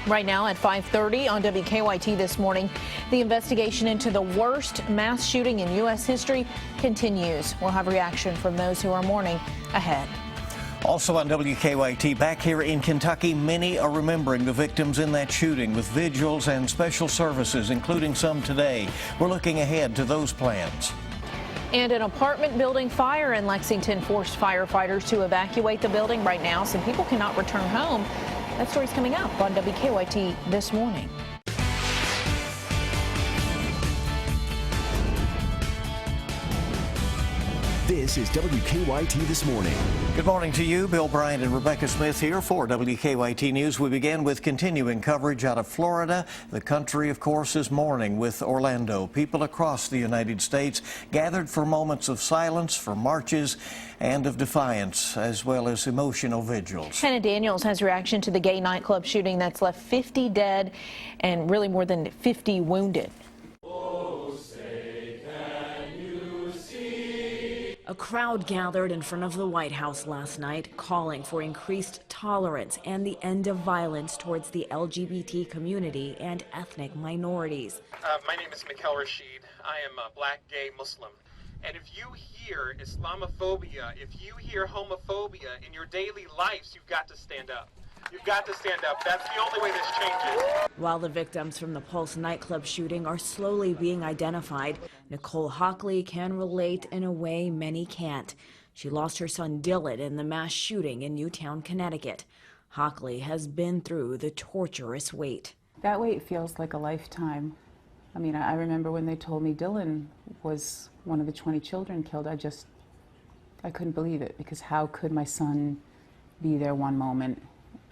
Right now at 5:30 on WKYT this morning, the investigation into the worst mass shooting in U.S. history continues. We'll have reaction from those who are mourning ahead. Also on WKYT, back here in Kentucky, many are remembering the victims in that shooting with vigils and special services, including some today. We're looking ahead to those plans. And an apartment building fire in Lexington forced firefighters to evacuate the building. Right now, some people cannot return home. That story's coming up on WKYT this morning. This is WKYT This Morning. Good morning to you. Bill Bryant and Rebecca Smith here for WKYT News. We begin with continuing coverage out of Florida. The country, of course, is mourning with Orlando. People across the United States gathered for moments of silence, for marches, and of defiance, as well as emotional vigils. Hannah Daniels has reaction to the gay nightclub shooting that's left 50 dead and really more than 50 wounded. A crowd gathered in front of the White House last night, calling for increased tolerance and the end of violence towards the LGBT community and ethnic minorities. My name is Mikhail Rashid. I am a black gay Muslim. And if you hear Islamophobia, if you hear homophobia in your daily lives, you've got to stand up. You've got to stand up. That's the only way this changes. While the victims from the Pulse nightclub shooting are slowly being identified, Nicole Hockley can relate in a way many can't. She lost her son Dylan in the mass shooting in Newtown, Connecticut. Hockley has been through the torturous wait. That wait feels like a lifetime. I mean, I remember when they told me Dylan was one of the 20 children killed, I couldn't believe it, because how could my son be there one moment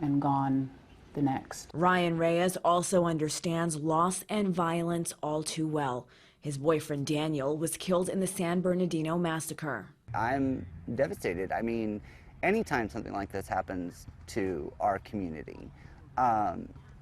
and gone the next? Ryan Reyes also understands loss and violence all too well. His boyfriend Daniel was killed in the San Bernardino massacre. I'm devastated. I mean, anytime something like this happens to our community,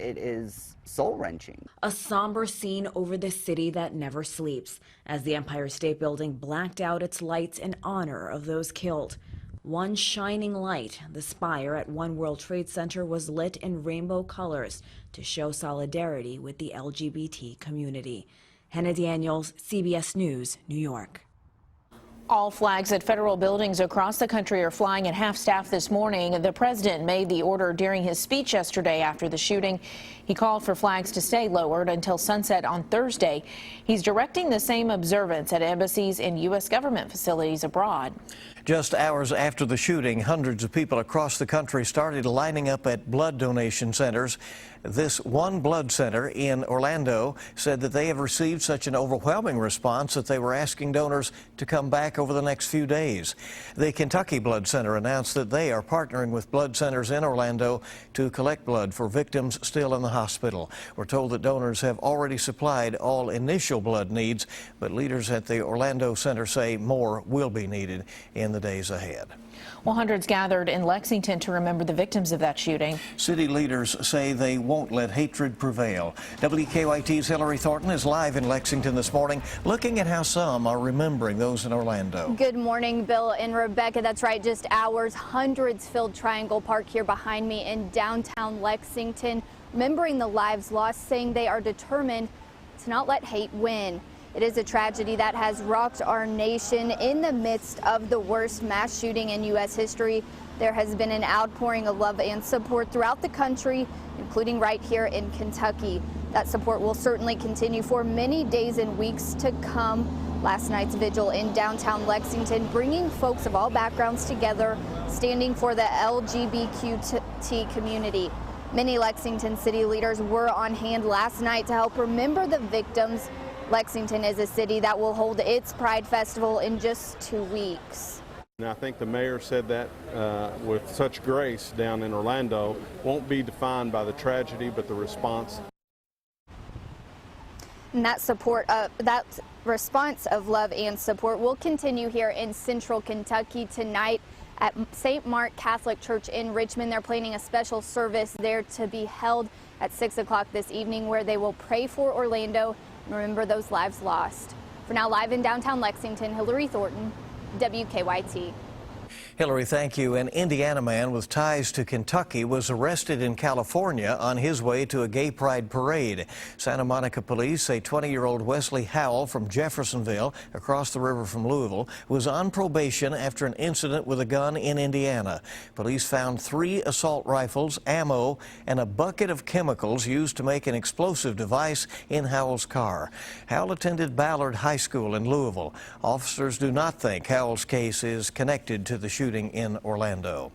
it is soul-wrenching. A somber scene over the city that never sleeps, as the Empire State Building blacked out its lights in honor of those killed. One shining light, the spire at One World Trade Center, was lit in rainbow colors to show solidarity with the LGBT community. Hannah Daniels, CBS News, New York. All flags at federal buildings across the country are flying at half-staff this morning. The president made the order during his speech yesterday after the shooting. He called for flags to stay lowered until sunset on Thursday. He's directing the same observance at embassies and U.S. government facilities abroad. Just hours after the shooting, hundreds of people across the country started lining up at blood donation centers. This one blood center in Orlando said that they have received such an overwhelming response that they were asking donors to come back over the next few days. The Kentucky Blood Center announced that they are partnering with blood centers in Orlando to collect blood for victims still in the hospital. We're told that donors have already supplied all initial blood needs, but leaders at the Orlando Center say more will be needed in the days ahead. Well, hundreds gathered in Lexington to remember the victims of that shooting. City leaders say they won't let hatred prevail. WKYT's Hillary Thornton is live in Lexington this morning, looking at how some are remembering those in Orlando. Good morning, Bill and Rebecca. That's right, just hours. Hundreds filled Triangle Park here behind me in downtown Lexington, remembering the lives lost, saying they are determined to not let hate win. It is a tragedy that has rocked our nation. In the midst of the worst mass shooting in U.S. history, there has been an outpouring of love and support throughout the country, including right here in Kentucky. That support will certainly continue for many days and weeks to come. Last night's vigil in downtown Lexington, bringing folks of all backgrounds together, standing for the LGBTQ community. Many Lexington city leaders were on hand last night to help remember the victims. Lexington is a city that will hold its Pride Festival in just 2 weeks. And I think the mayor said that with such grace down in Orlando, won't be defined by the tragedy, but the response. And that response of love and support will continue here in Central Kentucky tonight at St. Mark Catholic Church in Richmond. They're planning a special service there to be held at 6 o'clock this evening, where they will pray for Orlando and remember those lives lost. For now, live in downtown Lexington, Hillary Thornton, WKYT. Hillary, thank you. An Indiana man with ties to Kentucky was arrested in California on his way to a gay pride parade. Santa Monica police say 20-year-old Wesley Howell from Jeffersonville, across the river from Louisville, was on probation after an incident with a gun in Indiana. Police found 3 assault rifles, ammo, and a bucket of chemicals used to make an explosive device in Howell's car. Howell attended Ballard High School in Louisville. Officers do not think Howell's case is connected to the shooting in Orlando.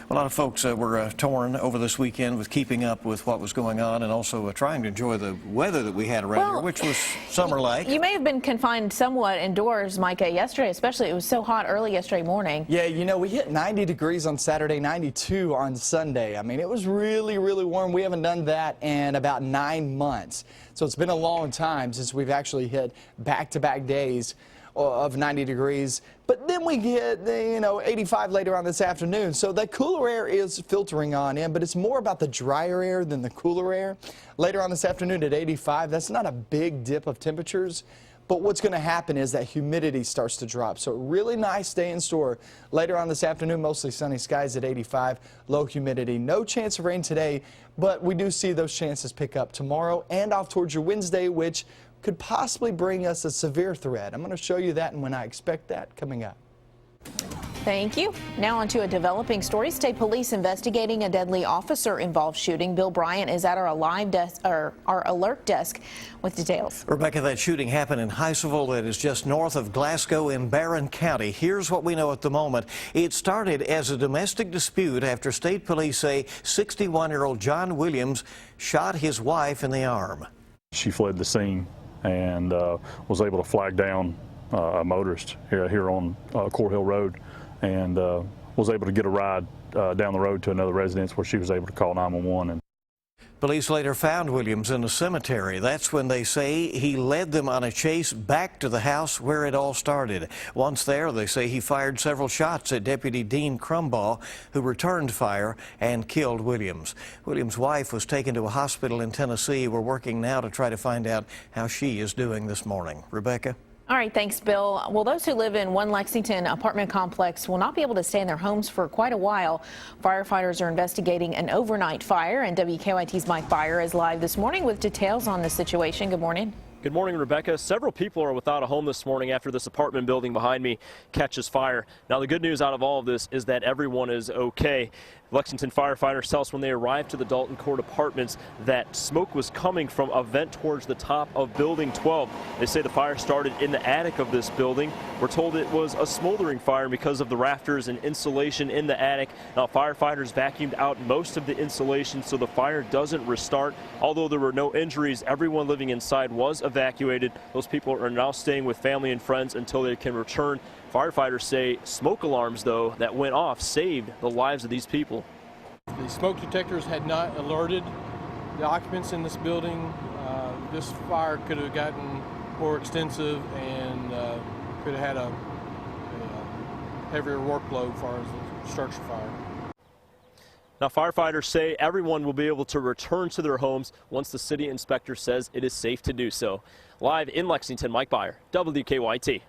A lot of folks were torn over this weekend with keeping up with what was going on and also trying to enjoy the weather that we had around here, which was summer-like. You may have been confined somewhat indoors, Micah, yesterday, especially. It was so hot early yesterday morning. Yeah, you know, we hit 90 degrees on Saturday, 92 on Sunday. I mean, it was really, really warm. We haven't done that in about 9 months. So it's been a long time since we've actually hit back-to-back days of 90 degrees, but then we get, 85 later on this afternoon. So that cooler air is filtering on in, but it's more about the drier air than the cooler air. Later on this afternoon at 85, that's not a big dip of temperatures, but what's going to happen is that humidity starts to drop. So really nice day in store. Later on this afternoon, mostly sunny skies at 85, low humidity. No chance of rain today, but we do see those chances pick up tomorrow and off towards your Wednesday, which could possibly bring us a severe threat. I'm going to show you that and when I expect that coming up. Thank you. Now on to a developing story. State police investigating a deadly officer-involved shooting. Bill Bryant is at our alert desk with details. Rebecca, that shooting happened in Heisselville, that is just north of Glasgow in Barron County. Here's what we know at the moment. It started as a domestic dispute after state police say 61-year-old John Williams shot his wife in the arm. She fled the scene and was able to flag down a motorist here on Court Hill Road and was able to get a ride down the road to another residence where she was able to call 911. Police later found Williams in a cemetery. That's when they say he led them on a chase back to the house where it all started. Once there, they say he fired several shots at Deputy Dean Crumbaugh, who returned fire and killed Williams. Williams' wife was taken to a hospital in Tennessee. We're working now to try to find out how she is doing this morning. Rebecca? All right, thanks, Bill. Well, those who live in One Lexington apartment complex will not be able to stay in their homes for quite a while. Firefighters are investigating an overnight fire, and WKYT's Mike Byer is live this morning with details on the situation. Good morning. Good morning, Rebecca. Several people are without a home this morning after this apartment building behind me catches fire. Now, the good news out of all of this is that everyone is okay. Lexington firefighters tell us when they arrived to the Dalton Court Apartments that smoke was coming from a vent towards the top of Building 12. They say the fire started in the attic of this building. We're told it was a smoldering fire because of the rafters and insulation in the attic. Now, firefighters vacuumed out most of the insulation so the fire doesn't restart. Although there were no injuries, everyone living inside was evacuated. Those people are now staying with family and friends until they can return. Firefighters say smoke alarms, though, that went off saved the lives of these people. The smoke detectors had not alerted the occupants in this building. This fire could have gotten more extensive and could have had a heavier workload as far as the structure fire. Now, firefighters say everyone will be able to return to their homes once the city inspector says it is safe to do so. Live in Lexington, Mike Byer, WKYT.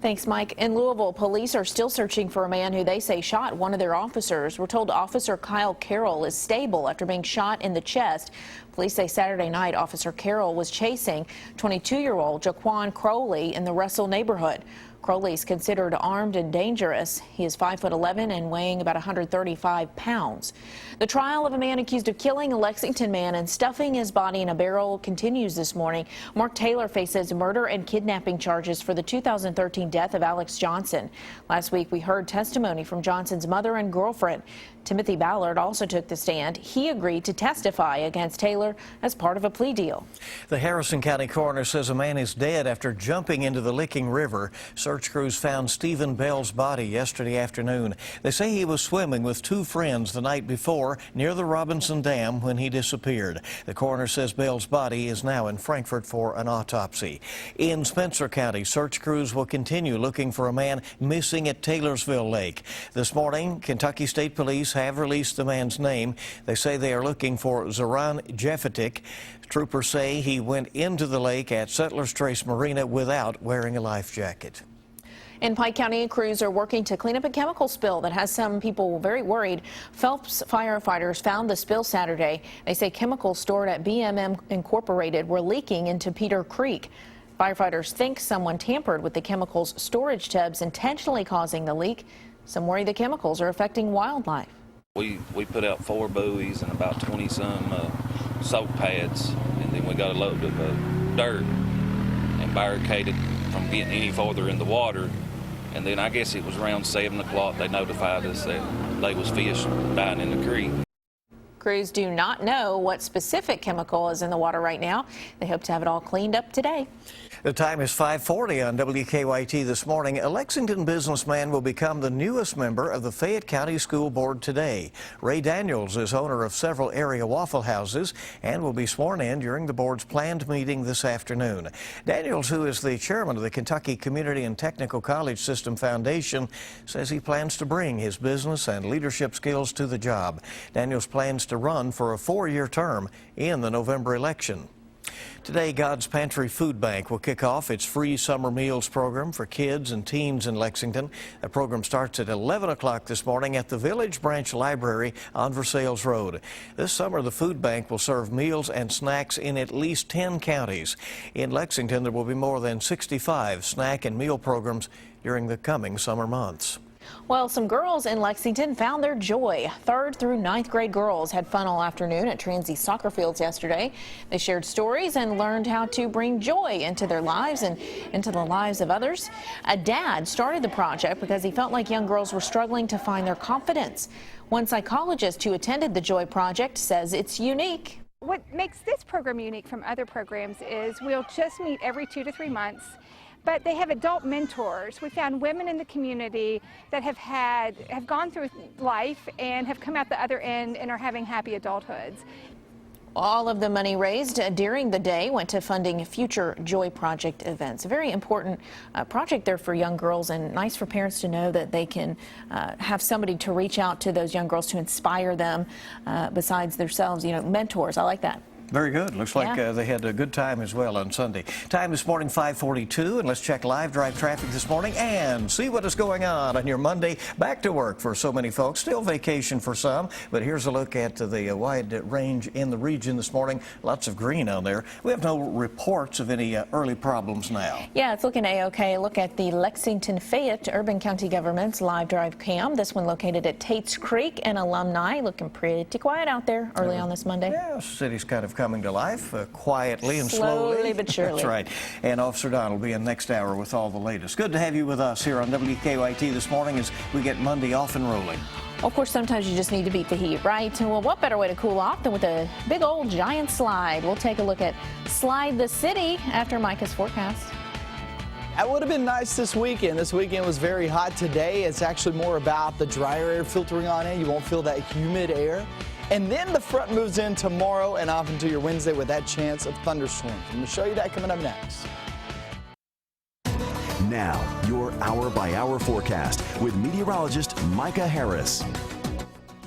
Thanks, Mike. In Louisville, police are still searching for a man who they say shot one of their officers. We're told Officer Kyle Carroll is stable after being shot in the chest. Police say Saturday night, Officer Carroll was chasing 22-year-old Jaquan Crowley in the Russell neighborhood. Crowley is considered armed and dangerous. He is 5'11" and weighing about 135 pounds. The trial of a man accused of killing a Lexington man and stuffing his body in a barrel continues this morning. Mark Taylor faces murder and kidnapping charges for the 2013 death of Alex Johnson. Last week, we heard testimony from Johnson's mother and girlfriend. Timothy Ballard also took the stand. He agreed to testify against Taylor as part of a plea deal. The Harrison County coroner says a man is dead after jumping into the Licking River. Search crews found Stephen Bell's body yesterday afternoon. They say he was swimming with 2 friends the night before near the Robinson Dam when he disappeared. The coroner says Bell's body is now in Frankfort for an autopsy. In Spencer County, search crews will continue looking for a man missing at Taylorsville Lake. This morning, Kentucky State Police have released the man's name. They say they are looking for Zoran Jefetic. Troopers say he went into the lake at Settlers Trace Marina without wearing a life jacket. In Pike County, crews are working to clean up a chemical spill that has some people very worried. Phelps firefighters found the spill Saturday. They say chemicals stored at BMM Incorporated were leaking into Peter Creek. Firefighters think someone tampered with the chemicals storage tubs, intentionally causing the leak. Some worry the chemicals are affecting wildlife. We put out 4 buoys and about 20-some soak pads, and then we got a load of dirt and barricaded from getting any further in the water. And then I guess it was around 7 o'clock they notified us that they was fish dying in the creek. Crews do not know what specific chemical is in the water right now. They hope to have it all cleaned up today. The time is 5:40 on WKYT this morning. A Lexington businessman will become the newest member of the Fayette County School Board today. Ray Daniels is owner of several area Waffle Houses and will be sworn in during the board's planned meeting this afternoon. Daniels, who is the chairman of the Kentucky Community and Technical College System Foundation, says he plans to bring his business and leadership skills to the job. Daniels plans to run for a 4-year term in the November election. Today, God's Pantry Food Bank will kick off its free summer meals program for kids and teens in Lexington. The program starts at 11 o'clock this morning at the Village Branch Library on Versailles Road. This summer, the food bank will serve meals and snacks in at least 10 counties. In Lexington, there will be more than 65 snack and meal programs during the coming summer months. Well, some girls in Lexington found their joy. 3rd through 9th grade girls had fun all afternoon at Transy soccer fields yesterday. They shared stories and learned how to bring joy into their lives and into the lives of others. A dad started the project because he felt like young girls were struggling to find their confidence. One psychologist who attended the Joy Project says it's unique. What makes this program unique from other programs is we'll just meet every 2 to 3 months. But they have adult mentors. We found women in the community that have gone through life and have come out the other end and are having happy adulthoods. All of the money raised during the day went to funding future Joy Project events. A very important project there for young girls, and nice for parents to know that they can have somebody to reach out to those young girls to inspire them besides themselves, mentors. I like that. Very good. Looks like they had a good time as well on Sunday. Time this morning, 5:42, and let's check live drive traffic this morning and see what is going on your Monday back to work for so many folks. Still vacation for some, but here's a look at the wide range in the region this morning. Lots of green on there. We have no reports of any early problems now. Yeah, it's looking A-OK. Look at the Lexington Fayette Urban County Government's live drive cam. This one located at Tate's Creek and Alumni. Looking pretty quiet out there early on this Monday. Yeah, the city's kind of coming to life quietly and slowly. Slowly but surely. That's right. And Officer Don will be in next hour with all the latest. Good to have you with us here on WKYT this morning as we get Monday off and rolling. Of course, sometimes you just need to beat the heat, right? Well, what better way to cool off than with a big old giant slide? We'll take a look at Slide the City after Micah's forecast. That would have been nice this weekend. This weekend was very hot. Today, it's actually more about the drier air filtering on in. You won't feel that humid air. And then the front moves in tomorrow and off into your Wednesday with that chance of thunderstorms. I'm going to show you that coming up next. Now, your hour-by-hour forecast with meteorologist Micah Harris.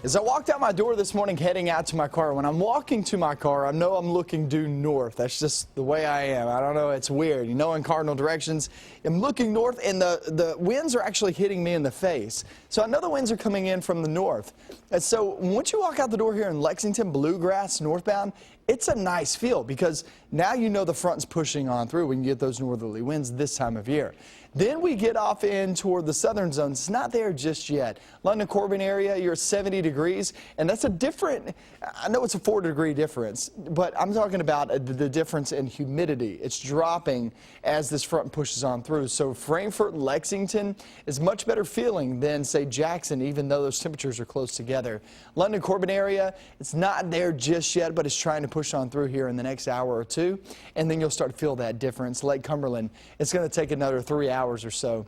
As I walked out my door this morning heading out to my car, when I'm walking to my car, I know I'm looking due north. That's just the way I am. I don't know, it's weird. In cardinal directions, I'm looking north and the winds are actually hitting me in the face. So I know the winds are coming in from the north. And so once you walk out the door here in Lexington, Bluegrass, northbound, it's a nice feel because now you know the front's pushing on through when you get those northerly winds this time of year. Then we get off in toward the southern zones. It's not there just yet. London Corbin area, you're at 70 degrees, and that's a different, I know it's a 4-degree difference, but I'm talking about the difference in humidity. It's dropping as this front pushes on through. So Frankfort, Lexington is much better feeling than, say, Jackson, even though those temperatures are close together. London Corbin area, it's not there just yet, but it's trying to push on through here in the next hour or two, and then you'll start to feel that difference. Lake Cumberland, it's going to take another 3 hours or so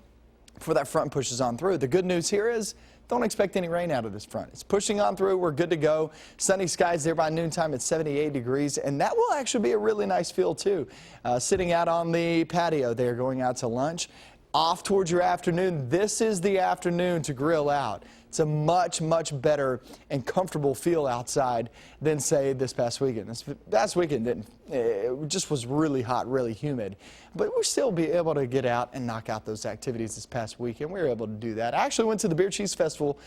before that front pushes on through. The good news here is don't expect any rain out of this front. It's pushing on through. We're good to go. Sunny skies there by noontime at 78 degrees, and that will actually be a really nice feel too. Sitting out on the patio there, going out to lunch. Off towards your afternoon. This is the afternoon to grill out. It's a much, much better and comfortable feel outside than, say, this past weekend. This past weekend it just was really hot, really humid. But we'll still be able to get out and knock out those activities this past weekend. We were able to do that. I actually went to the Beer Cheese Festival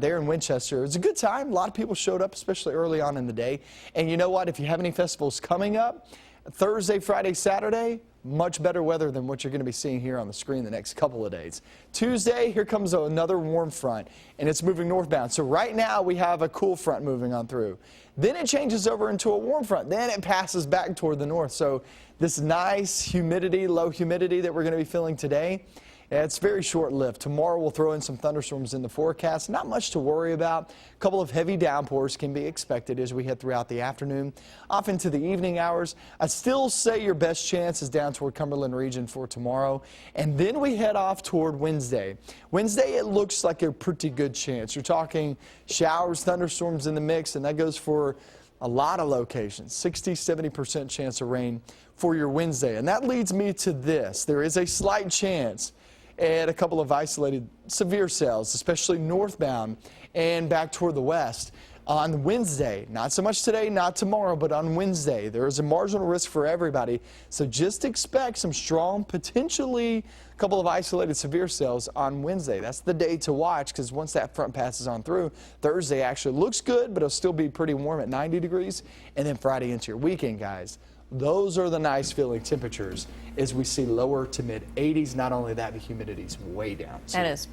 there in Winchester. It was a good time. A lot of people showed up, especially early on in the day. And you know what? If you have any festivals coming up, Thursday, Friday, Saturday, much better weather than what you're going to be seeing here on the screen the next couple of days. Tuesday, here comes another warm front, and it's moving northbound. So right now we have a cool front moving on through. Then it changes over into a warm front. Then it passes back toward the north. So this nice humidity, low humidity that we're going to be feeling today, it's very short-lived. Tomorrow we'll throw in some thunderstorms in the forecast. Not much to worry about. A couple of heavy downpours can be expected as we head throughout the afternoon, off into the evening hours. I'd still say your best chance is down toward Cumberland region for tomorrow. And then we head off toward Wednesday. Wednesday, it looks like a pretty good chance. You're talking showers, thunderstorms in the mix, and that goes for a lot of locations. 60-70% chance of rain for your Wednesday. And that leads me to this. There is a slight chance at a couple of isolated severe cells, especially northbound and back toward the west. On Wednesday, not so much today, not tomorrow, but on Wednesday, there is a marginal risk for everybody. So just expect some strong, potentially a couple of isolated severe cells on Wednesday. That's the day to watch, because once that front passes on through, Thursday actually looks good, but it'll still be pretty warm at 90 degrees. And then Friday into your weekend, guys. Those are the nice feeling temperatures as we see lower to mid 80s. Not only that, the humidity's way down. So, that is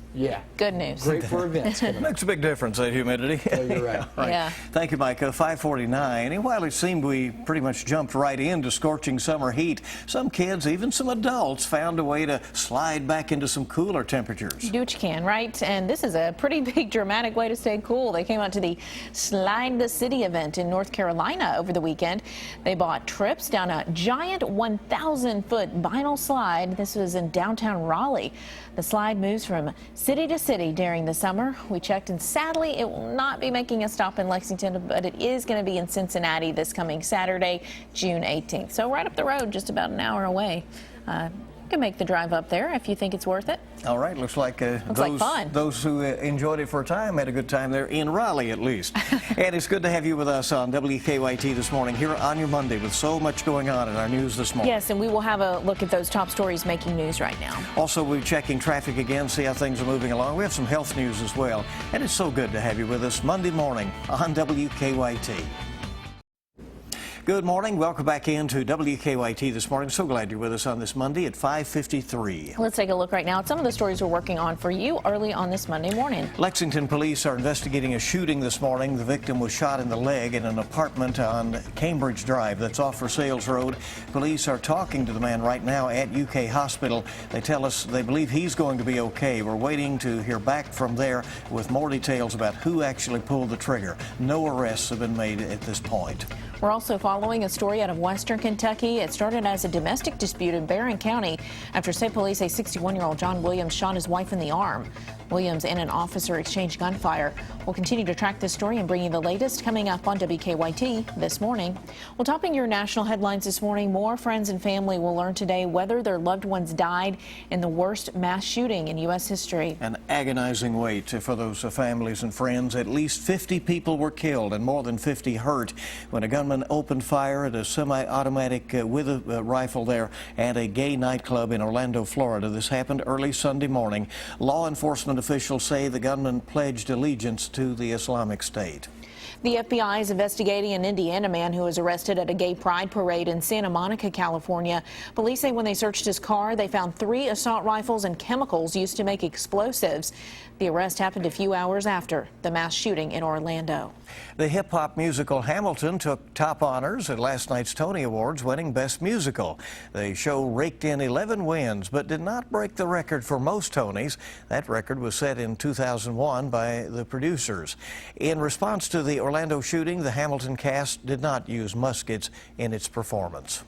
good news. Great for events. Makes a big difference, that humidity. Yeah, you're right. Yeah. Thank you, Micah. 5:49. And while it seemed we pretty much jumped right into scorching summer heat, some kids, even some adults, found a way to slide back into some cooler temperatures. You do what you can, right? And this is a pretty big, dramatic way to stay cool. They came out to the Slide the City event in North Carolina over the weekend. They bought trips down a giant 1,000-foot vinyl slide. This was in downtown Raleigh. The slide moves from city to city during the summer. We checked, and sadly, it will not be making a stop in Lexington, but it is going to be in Cincinnati this coming Saturday, June 18th. So right up the road, just about an hour away. You can make the drive up there if you think it's worth it. All right, looks like fun. Those who enjoyed it for a time had a good time there in Raleigh, at least. And it's good to have you with us on WKYT this morning, here on your Monday, with so much going on in our news this morning. Yes, and we will have a look at those top stories making news right now. Also, we're checking traffic again, see how things are moving along. We have some health news as well. And it's so good to have you with us Monday morning on WKYT. Good morning. Welcome back into WKYT this morning. So glad you're with us on this Monday at 5:53. Let's take a look right now at some of the stories we're working on for you early on this Monday morning. Lexington police are investigating a shooting this morning. The victim was shot in the leg in an apartment on Cambridge Drive that's off for Sales Road. Police are talking to the man right now at UK Hospital. They tell us they believe he's going to be okay. We're waiting to hear back from there with more details about who actually pulled the trigger. No arrests have been made at this point. We're also following a story out of western Kentucky. It started as a domestic dispute in Barron County after state police say 61-year-old John Williams shot his wife in the arm. Williams and an officer exchanged gunfire. We'll continue to track this story and bring you the latest coming up on WKYT this morning. Well, topping your national headlines this morning, more friends and family will learn today whether their loved ones died in the worst mass shooting in U.S. history. An agonizing wait for those families and friends. At least 50 people were killed and more than 50 hurt when a gunman opened fire at a semi-automatic with a rifle there at a gay nightclub in Orlando, Florida. This happened early Sunday morning. Law enforcement officials say the gunman pledged allegiance to the Islamic State. The FBI is investigating an Indiana man who was arrested at a gay pride parade in Santa Monica, California. Police say when they searched his car, they found 3 assault rifles and chemicals used to make explosives. The arrest happened a few hours after the mass shooting in Orlando. The hip-hop musical Hamilton took top honors at last night's Tony Awards, winning Best Musical. The show raked in 11 wins, but did not break the record for most Tonys. That record was set in 2001 by the producers. In response to the Orlando shooting, the Hamilton cast did not use muskets in its performance.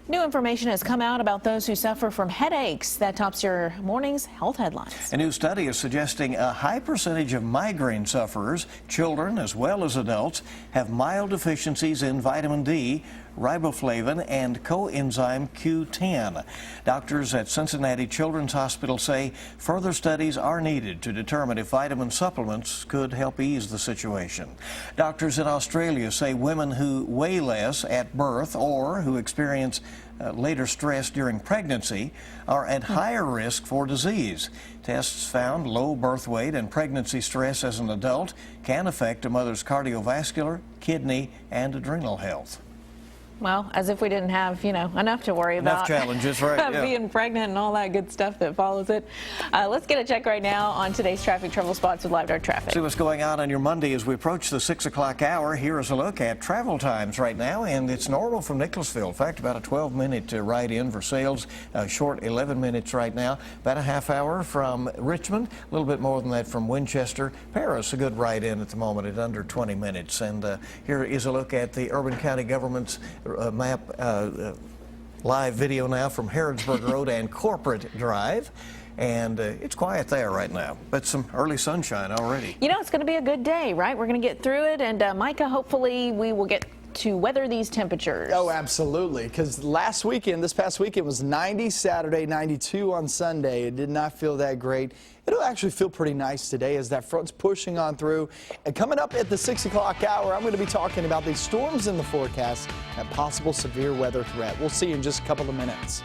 New information has come out about those who suffer from headaches. That tops your morning's health headlines. A new study is suggesting a high percentage of migraine sufferers, children as well as adults, have mild deficiencies in vitamin D, riboflavin, and coenzyme Q10. Doctors at Cincinnati Children's Hospital say further studies are needed to determine if vitamin supplements could help ease the situation. Doctors in Australia say women who weigh less at birth or who experience later stress during pregnancy are at higher risk for disease. Tests found low birth weight and pregnancy stress as an adult can affect a mother's cardiovascular, kidney, and adrenal health. Well, as if we didn't have, enough to worry Enough about. challenges, right? Yeah. Being pregnant and all that good stuff that follows it. Let's get a check right now on today's traffic trouble spots with Live Dark Traffic. See what's going on your Monday as we approach the 6 o'clock hour. Here is a look at travel times right now, and it's normal from Nicholasville. In fact, about a 12-minute ride in for sales, short 11 minutes right now. About a half hour from Richmond, a little bit more than that from Winchester. Paris, a good ride in at the moment at under 20 minutes. And here is a look at the Urban County Government's map live video now from Harrodsburg Road and Corporate Drive. And it's quiet there right now, but some early sunshine already. It's going to be a good day, right? We're going to get through it. And Micah, hopefully we will get to weather these temperatures. Oh, absolutely. Because this past weekend was 90 Saturday, 92 on Sunday. It did not feel that great. It'll actually feel pretty nice today as that front's pushing on through. And coming up at the 6 o'clock hour, I'm going to be talking about these storms in the forecast and possible severe weather threat. We'll see you in just a couple of minutes.